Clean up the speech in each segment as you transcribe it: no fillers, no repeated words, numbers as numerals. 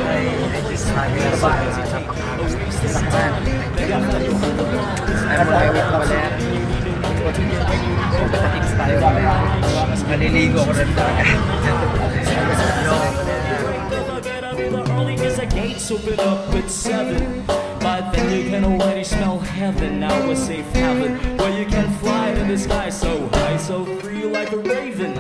kay Regis Haggis sa napakalakan. Ay mo na yung Baler. Patatiks tayo. Maliligo ko rin talaga. Gates open up at 7. By then you can already smell heaven. Now a safe haven where you can fly to the sky so high, so free like a raven.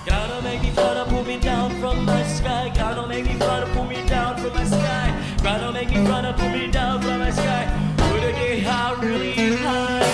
Gotta make me fly to pull me down from my sky. Gotta make me fly to pull me down from my sky. Gotta make me fly to pull me down from my sky. Would I get high, really high?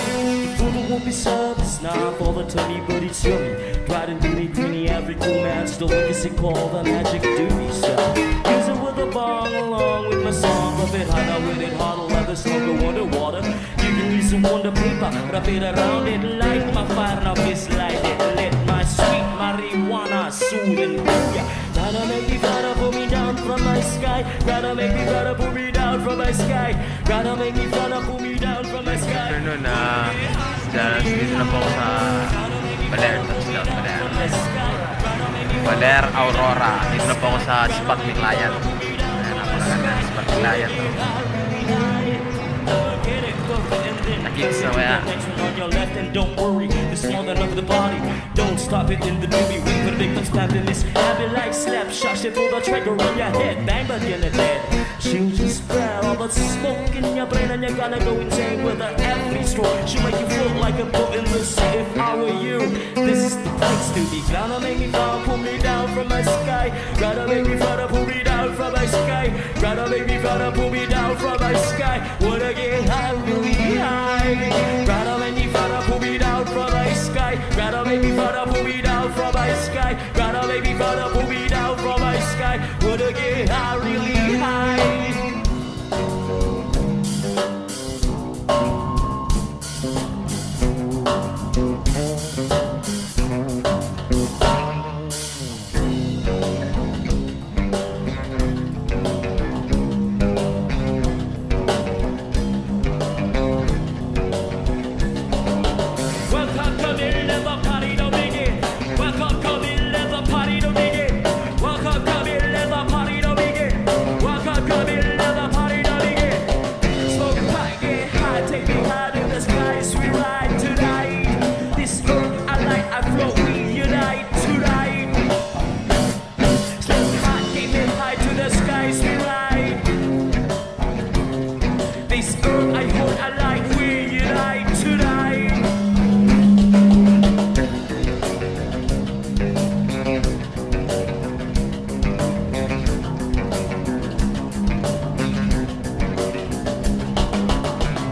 Food won't be served, it's not for the tummy, but it's yummy. Bright and doody greeny, every cool man still looks it called the magic doobie stuff. Use it with a bong along with my song. Love it harder with it harder, leather smoke underwater. You can use some wonder paper, wrap it around it, light my fire, now this light it. Let my sweet marijuana soothe and booyah. Gotta make me fly to pull me down from my sky. Gotta make me fly to pull me down from my sky. Gotta make me fly to pull me down from my sky. Afternoon na Jahras, dito na po ako sa Baler, touchdown Baler. Baler, Aurora. Dito na po ako sa spot ni client. Ayan, napakaganda spot ni client. Nakits na kaya. Don't worry, this more than of the body. Don't stop it in the doobie. Wait for the victim stabbing this. Habit like slap shots, you pull the trigger on your head. Bang, but you're dead. She'll just spread all the smoke in your brain, and you're gonna go insane with her every stroke. She'll make you feel like a boat in the sea. If I were you, this is the place to be. Gotta make me fall, pull me down from my sky. Gotta make me fall, pull me down from my sky. Gotta make me fall, pull me down from my sky. Wanna get high, really high. Gotta make me fall, pull me down from my sky. Gotta make me fall, pull me down from my sky. Gotta make me fall, pull me down from my sky. Wanna get high, really high.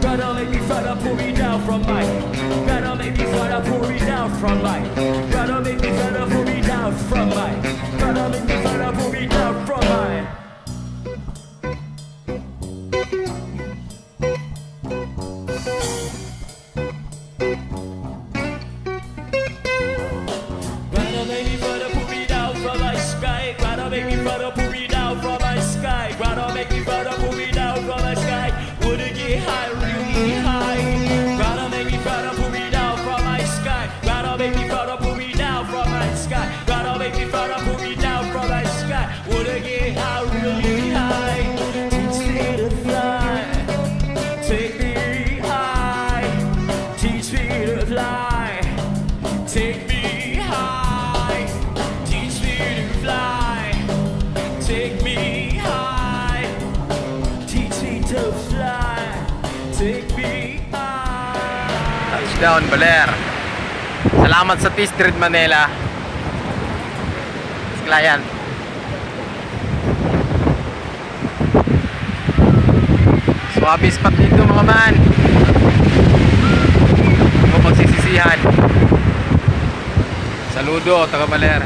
Gotta make me fly to pull me down from my. Gotta make me fly to pull me down from my. Gotta make me fly to pull me down from my. Gotta make me fly to pull me down from my. Gotta make me fly to pull me down from my sky. Gotta make me fly to pull me down from my sky. Gotta make me fly to pull me down from my sky. Wanna get high, really high. Gotta make me fly to pull me down from my sky. Gotta make me fly to pull me down from my sky. Gotta make me fly to pull me down from my sky. Wanna get high, really high. Teach me to fly. Take me high. Teach me to fly. Take me high. Teach me to fly. Take me high. Teach me to fly. Take me high. Touchdown Baler. Salamat sa T-Street Manila. Client. Swabe spot dito mga man. Huwag magsisisihan. Saludo taga Baler.